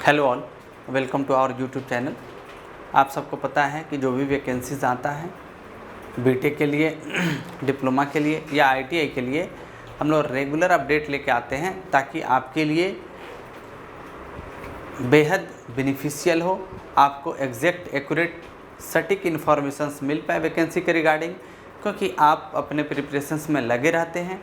Hello all, welcome to our YouTube channel. आप सबको पता है कि जो भी वैकेंसीज आता है बीटेक के लिए, डिप्लोमा के लिए या आईटीआई के लिए, हम लोग रेगुलर अपडेट लेके आते हैं ताकि आपके लिए बेहद बेनिफिशियल हो, आपको एग्जैक्ट एक्यूरेट सटीक इन्फॉर्मेशंस मिल पाए वैकेंसी के रिगार्डिंग। क्योंकि आप अपने प्रिपरेशंस में लगे रहते हैं,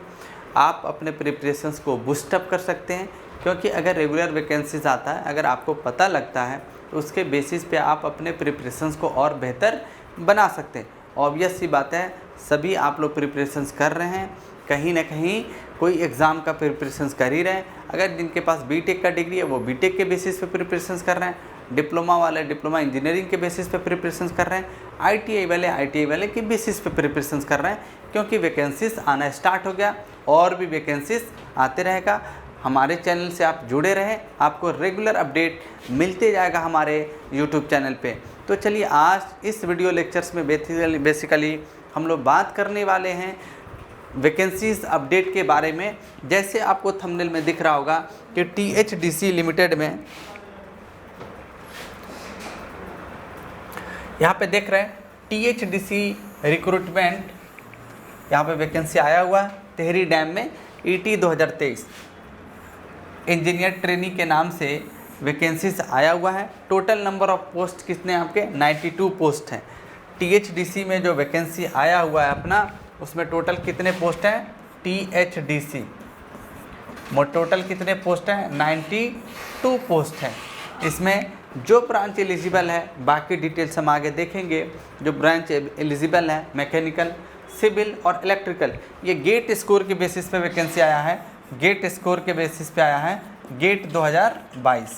आप अपने प्रिपरेशंस को बूस्टअप कर सकते हैं। क्योंकि अगर रेगुलर वैकेंसीज आता है, अगर आपको पता लगता है तो उसके बेसिस पे आप अपने प्रिपरेशंस को और बेहतर बना सकते हैं। ऑब्वियस सी बात है, सभी आप लोग प्रिपरेशंस कर रहे हैं, कहीं ना कहीं कोई एग्ज़ाम का प्रिपरेशंस कर ही रहे हैं। अगर जिनके पास बीटेक का डिग्री है वो बीटेक के बेसिस पे प्रिपरेशंस कर रहे हैं, डिप्लोमा वाले डिप्लोमा इंजीनियरिंग के बेसिस पे प्रिपरेशंस कर रहे हैं, आईटीआई वाले के बेसिस पे प्रिपरेशंस कर रहे हैं। क्योंकि वैकेंसीज आना स्टार्ट हो गया और भी वैकेंसीज आते रहेगा। हमारे चैनल से आप जुड़े रहें, आपको रेगुलर अपडेट मिलते जाएगा हमारे यूट्यूब चैनल पे। तो चलिए आज इस वीडियो लेक्चर्स में बेसिकली हम लोग बात करने वाले हैं वैकेंसीज अपडेट के बारे में। जैसे आपको थंबनेल में दिख रहा होगा कि THDC लिमिटेड में यहाँ पे देख रहे हैं THDC रिक्रूटमेंट, यहाँ पे वैकेंसी आया हुआ है टिहरी डैम में ET 2023 इंजीनियर ट्रेनी के नाम से वैकेंसीज आया हुआ है। टोटल नंबर ऑफ पोस्ट कितने आपके 92 पोस्ट हैं। THDC में जो वैकेंसी आया हुआ है अपना, उसमें टोटल कितने पोस्ट हैं THDC में टोटल कितने पोस्ट हैं 92 पोस्ट हैं। इसमें जो ब्रांच एलिजिबल है, बाकी डिटेल्स हम आगे देखेंगे। जो ब्रांच एलिजिबल है मैकेनिकल, सिविल और इलेक्ट्रिकल, ये गेट स्कोर के बेसिस पे वैकेंसी आया है। गेट स्कोर के बेसिस पे आया है गेट 2022,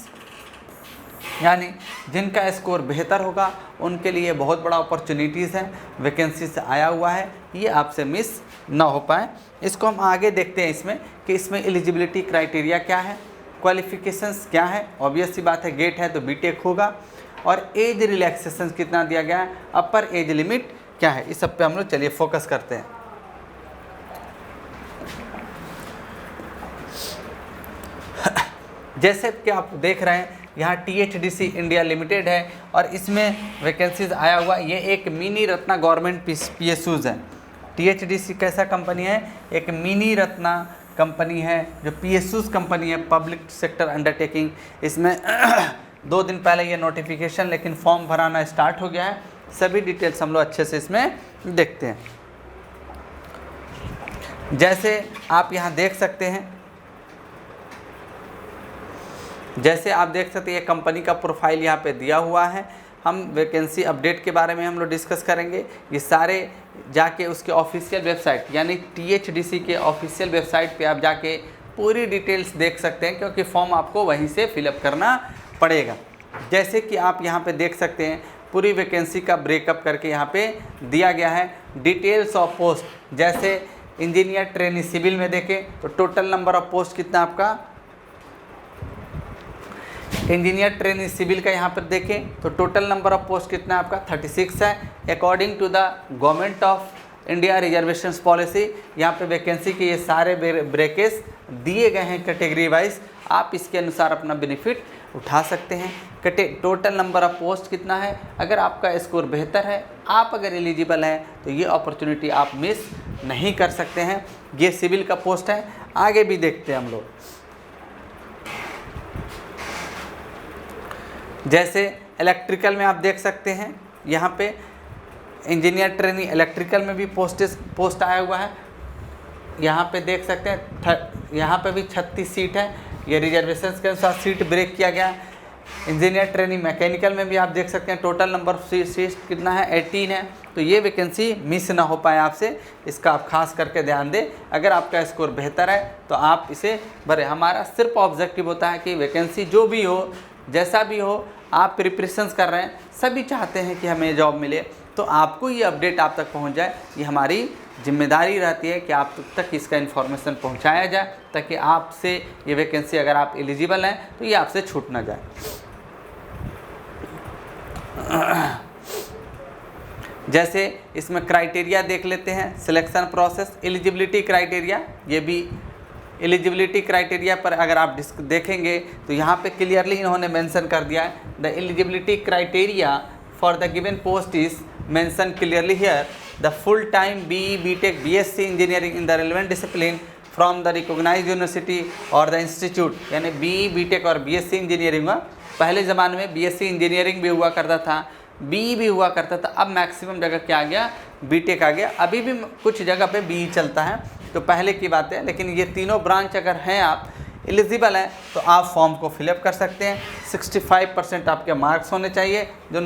यानी जिनका स्कोर बेहतर होगा उनके लिए बहुत बड़ा अपॉर्चुनिटीज़ है, वैकेंसी से आया हुआ है, ये आपसे मिस ना हो पाए। इसको हम आगे देखते हैं इसमें कि इसमें एलिजिबिलिटी क्राइटेरिया क्या है, क्वालिफिकेशंस क्या है। ऑब्वियस सी बात है, गेट है तो बीटेक होगा। और एज रिलैक्सेशन कितना दिया गया है, अपर एज लिमिट क्या है, इस सब पे हम लोग चलिए फोकस करते हैं। जैसे कि आप देख रहे हैं यहाँ THDC इंडिया लिमिटेड है और इसमें वैकेंसीज आया हुआ। ये एक मिनी रत्ना गवर्नमेंट PSUs है। THDC कैसा कंपनी है, एक मिनी रत्ना कंपनी है जो PSUs कंपनी है, पब्लिक सेक्टर अंडरटेकिंग। इसमें 2 दिन पहले ये नोटिफिकेशन, लेकिन फॉर्म भराना स्टार्ट हो गया है। सभी डिटेल्स हम लोग अच्छे से इसमें देखते हैं। जैसे आप यहाँ देख सकते हैं, ये कंपनी का प्रोफाइल यहाँ पे दिया हुआ है। हम वैकेंसी अपडेट के बारे में हम लोग डिस्कस करेंगे। ये सारे जाके उसके ऑफिशियल वेबसाइट यानी THDC के ऑफिशियल वेबसाइट पे आप जाके पूरी डिटेल्स देख सकते हैं, क्योंकि फॉर्म आपको वहीं से फिलअप करना पड़ेगा। जैसे कि आप यहाँ पे देख सकते हैं, पूरी वैकेंसी का ब्रेकअप करके यहाँ पे दिया गया है। डिटेल्स ऑफ पोस्ट, जैसे इंजीनियर ट्रेनी सिविल में देखें तो टोटल नंबर ऑफ पोस्ट कितना आपका, इंजीनियर ट्रेनी सिविल का यहाँ पर देखें तो टोटल नंबर ऑफ पोस्ट कितना आपका 36 है। According to the government of India reservations policy, यहाँ पे वैकेंसी के ये सारे ब्रेकेज दिए गए हैं कैटेगरी वाइज। आप इसके अनुसार अपना बेनिफिट उठा सकते हैं। टोटल नंबर ऑफ पोस्ट कितना है, अगर आपका स्कोर बेहतर है, आप अगर एलिजिबल हैं तो ये अपॉर्चुनिटी आप मिस नहीं कर सकते हैं। ये सिविल का पोस्ट है। आगे भी देखते हैं हम लोग। जैसे इलेक्ट्रिकल में आप देख सकते हैं, यहाँ पे इंजीनियर ट्रेनी इलेक्ट्रिकल में भी पोस्ट आया हुआ है। यहाँ पे देख सकते हैं, यहाँ पे भी 36 सीट है। ये रिजर्वेशन के अनुसार सीट ब्रेक किया गया है। इंजीनियर ट्रेनी मैकेनिकल में भी आप देख सकते हैं टोटल नंबर सीट कितना है 18 है। तो ये वैकेंसी मिस ना हो पाए आपसे, इसका आप खास करके ध्यान दें। अगर आपका स्कोर बेहतर है तो आप इसे भरें। हमारा सिर्फ ऑब्जेक्टिव होता है कि वैकेंसी जो भी हो, जैसा भी हो, आप प्रिपरेशंस कर रहे हैं, सभी चाहते हैं कि हमें जॉब मिले, तो आपको ये अपडेट आप तक पहुंच जाए। ये हमारी जिम्मेदारी रहती है कि आप तक इसका इन्फॉर्मेशन पहुंचाया जाए, ताकि आपसे ये वैकेंसी, अगर आप एलिजिबल हैं तो ये आपसे छूट ना जाए। जैसे इसमें क्राइटेरिया देख लेते हैं, सिलेक्शन प्रोसेस, एलिजिबिलिटी क्राइटेरिया, ये भी एलिजिबिलिटी क्राइटेरिया पर अगर आप देखेंगे तो यहाँ पे क्लियरली इन्होंने मेंशन कर दिया है, the eligibility criteria for the given post is mention clearly here, the full time BE BTech BSc engineering in the relevant discipline from the recognised university और द इंस्टीट्यूट। यानी BE BTech और BSc engineering हुआ, पहले ज़माने में BSc engineering भी हुआ करता था, BE भी हुआ करता था, अब मैक्सिमम जगह क्या आ गया, BTech आ गया। अभी भी कुछ जगह पे BE चलता है, तो पहले की बात है, लेकिन ये तीनों ब्रांच अगर हैं आप एलिजिबल हैं तो आप फॉर्म को फिलअप कर सकते हैं। 65% आपके मार्क्स होने चाहिए, जो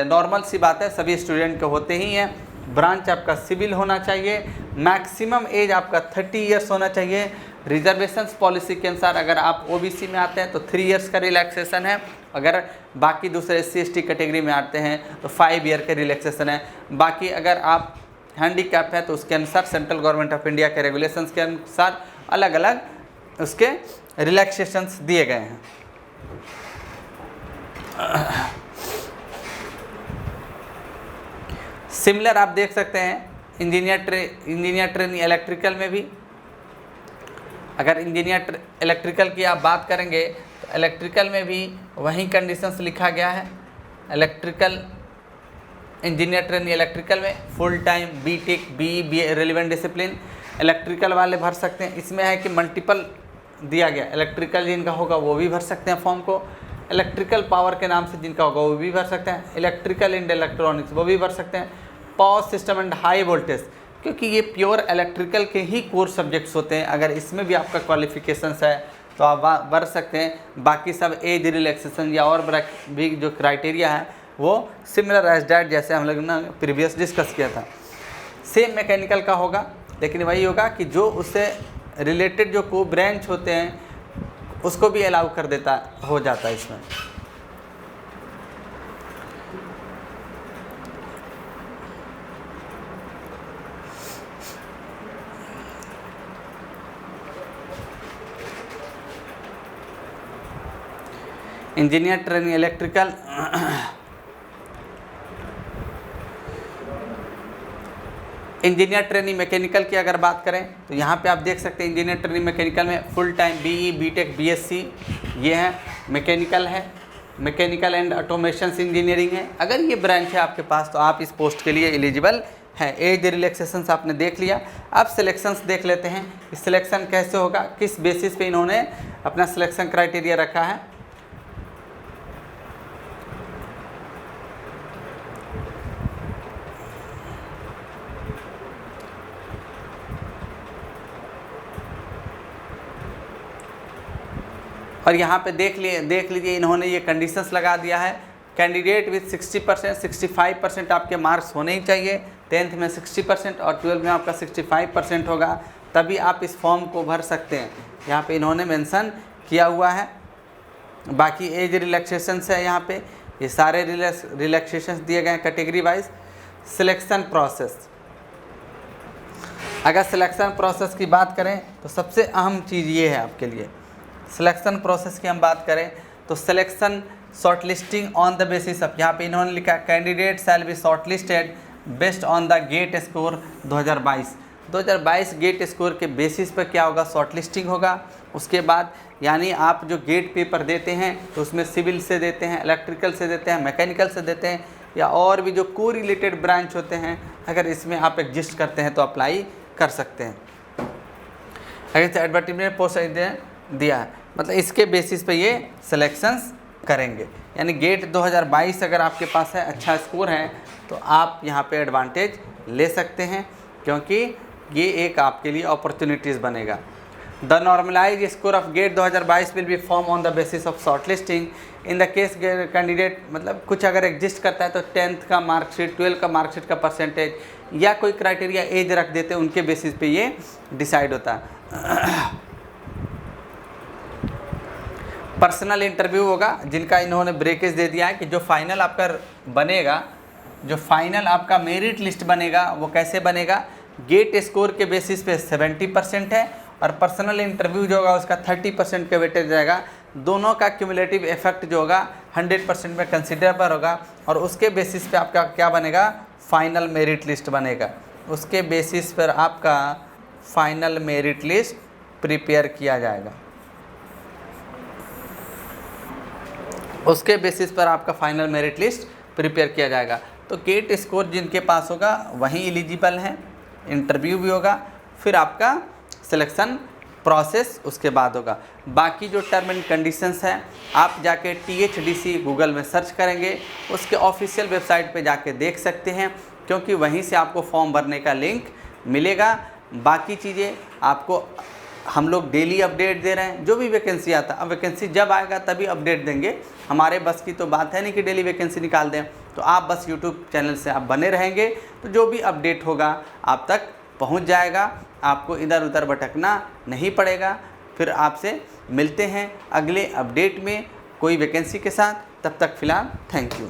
नॉर्मल सी बात है, सभी स्टूडेंट के होते ही हैं। ब्रांच आपका सिविल होना चाहिए, मैक्सिमम एज आपका 30 ईयर्स होना चाहिए। रिजर्वेशंस पॉलिसी के अनुसार अगर आप OBC में आते हैं तो 3 ईयर्स का रिलैक्सेशन है, अगर बाकी दूसरे SC ST कैटेगरी में आते हैं तो 5 ईयर का रिलैक्सेशन है। बाकी अगर आप हैंडीकैप है तो उसके अनुसार सेंट्रल गवर्नमेंट ऑफ इंडिया के रेगुलेशंस के अनुसार अलग अलग उसके रिलैक्सेशंस दिए गए हैं। सिमिलर आप देख सकते हैं इंजीनियर ट्रेनी इलेक्ट्रिकल में भी, अगर इंजीनियर इलेक्ट्रिकल की आप बात करेंगे तो इलेक्ट्रिकल में भी वही कंडीशंस लिखा गया है। इलेक्ट्रिकल इंजीनियर ट्रेनी इलेक्ट्रिकल में full time BTech BE relevant discipline electrical वाले भर सकते हैं। इसमें है कि मल्टीपल दिया गया, इलेक्ट्रिकल जिनका होगा वो भी भर सकते हैं फॉर्म को, इलेक्ट्रिकल पावर के नाम से जिनका होगा वो भी भर सकते हैं, इलेक्ट्रिकल एंड इलेक्ट्रॉनिक्स वो भी भर सकते हैं, power system and high voltage, क्योंकि ये प्योर इलेक्ट्रिकल के ही कोर सब्जेक्ट्स होते हैं। अगर इसमें भी आपका क्वालिफिकेशंस है तो आप भर सकते हैं। बाकी सब एज रिलैक्सेशन या और भी जो क्राइटेरिया है वो सिमिलर एज डैट, जैसे हम लोग ने प्रीवियस डिस्कस किया था। सेम मैकेनिकल का होगा, लेकिन वही होगा कि जो उससे रिलेटेड जो को ब्रांच होते हैं उसको भी अलाउ कर देता हो जाता है इसमें। Engineer training electrical engineer training mechanical की अगर बात करें तो यहाँ पे आप देख सकते हैं इंजीनियर ट्रेनिंग मैकेनिकल में full time BE BTech BSc ये है, मैकेनिकल एंड ऑटोमेशन इंजीनियरिंग है। अगर ये ब्रांच है आपके पास तो आप इस पोस्ट के लिए एलिजिबल है। एज रिलैक्सेशंस आपने देख लिया, अब सिलेक्शंस देख लेते हैं कि सिलेक्शन कैसे होगा, किस बेसिस पे इन्होंने अपना सिलेक्शन क्राइटेरिया रखा है। और यहाँ पे देख लीजिए इन्होंने ये कंडीशंस लगा दिया है, कैंडिडेट विथ 60% 65% आपके मार्क्स होने ही चाहिए, 10th में 60% और 12th में आपका 65% होगा, तभी आप इस फॉर्म को भर सकते हैं। यहाँ पे इन्होंने मेंशन किया हुआ है। बाकी एज रिलैक्सेशंस है, यहाँ पे ये सारे रिलैक्सेशंस दिए गए हैं कैटेगरी वाइज। सिलेक्शन प्रोसेस, अगर सिलेक्शन प्रोसेस की बात करें तो सबसे अहम चीज़ ये है आपके लिए, सिलेक्शन प्रोसेस की हम बात करें तो selection short listing on the basis of, यहाँ पे इन्होंने लिखा candidate shall be short listed based on the GATE score 2022 GATE score के बेसिस पर क्या होगा, शॉर्ट लिस्टिंग होगा। उसके बाद यानी आप जो गेट पेपर देते हैं तो उसमें सिविल से देते हैं, इलेक्ट्रिकल से देते हैं, मैकेनिकल से देते हैं, या और भी जो को रिलेटेड ब्रांच होते हैं, अगर इसमें आप एग्जिस्ट करते हैं तो अप्लाई कर सकते हैं। अगर एडवर्टीजमेंट पोस्ट दिया है मतलब इसके बेसिस पे ये सिलेक्शंस करेंगे। यानी गेट 2022 अगर आपके पास है, अच्छा स्कोर है, तो आप यहाँ पे एडवांटेज ले सकते हैं, क्योंकि ये एक आपके लिए अपॉर्चुनिटीज़ बनेगा। The normalise score of GATE 2022 will be form on the basis of short listing in the case candidate, मतलब कुछ अगर एग्जिस्ट करता है तो 10th का मार्कशीट, 12th का मार्कशीट का परसेंटेज या कोई क्राइटेरिया एज रख देते हैं, उनके बेसिस पे ये डिसाइड होता है। पर्सनल इंटरव्यू होगा, जिनका इन्होंने ब्रेकेज दे दिया है कि जो फाइनल आपका बनेगा, जो फाइनल आपका मेरिट लिस्ट बनेगा वो कैसे बनेगा, गेट स्कोर के बेसिस पे 70% है और पर्सनल इंटरव्यू जो होगा उसका 30% का वेटेज रहेगा। दोनों का क्यूमुलेटिव इफेक्ट जो होगा 100% में कंसिडरेबल होगा और उसके बेसिस पे आपका क्या बनेगा, फाइनल मेरिट लिस्ट बनेगा। उसके बेसिस पर आपका फाइनल मेरिट लिस्ट प्रिपेयर किया जाएगा। उसके बेसिस पर आपका फाइनल मेरिट लिस्ट प्रिपेयर किया जाएगा। तो गेट स्कोर जिनके पास होगा वहीं एलिजिबल हैं, इंटरव्यू भी होगा, फिर आपका सिलेक्शन प्रोसेस उसके बाद होगा। बाकी जो टर्म एंड कंडीशंस हैं आप जाके THDC गूगल में सर्च करेंगे, उसके ऑफिशियल वेबसाइट पे जाके देख सकते हैं, क्योंकि वहीं से आपको फॉर्म भरने का लिंक मिलेगा। बाकी चीज़ें आपको हम लोग डेली अपडेट दे रहे हैं, जो भी वैकेंसी आता है। अब वैकेंसी जब आएगा तभी अपडेट देंगे, हमारे बस की तो बात है नहीं कि डेली वैकेंसी निकाल दें। तो आप बस यूट्यूब चैनल से आप बने रहेंगे तो जो भी अपडेट होगा आप तक पहुंच जाएगा, आपको इधर उधर भटकना नहीं पड़ेगा। फिर आपसे मिलते हैं अगले अपडेट में कोई वैकेंसी के साथ। तब तक फ़िलहाल थैंक यू।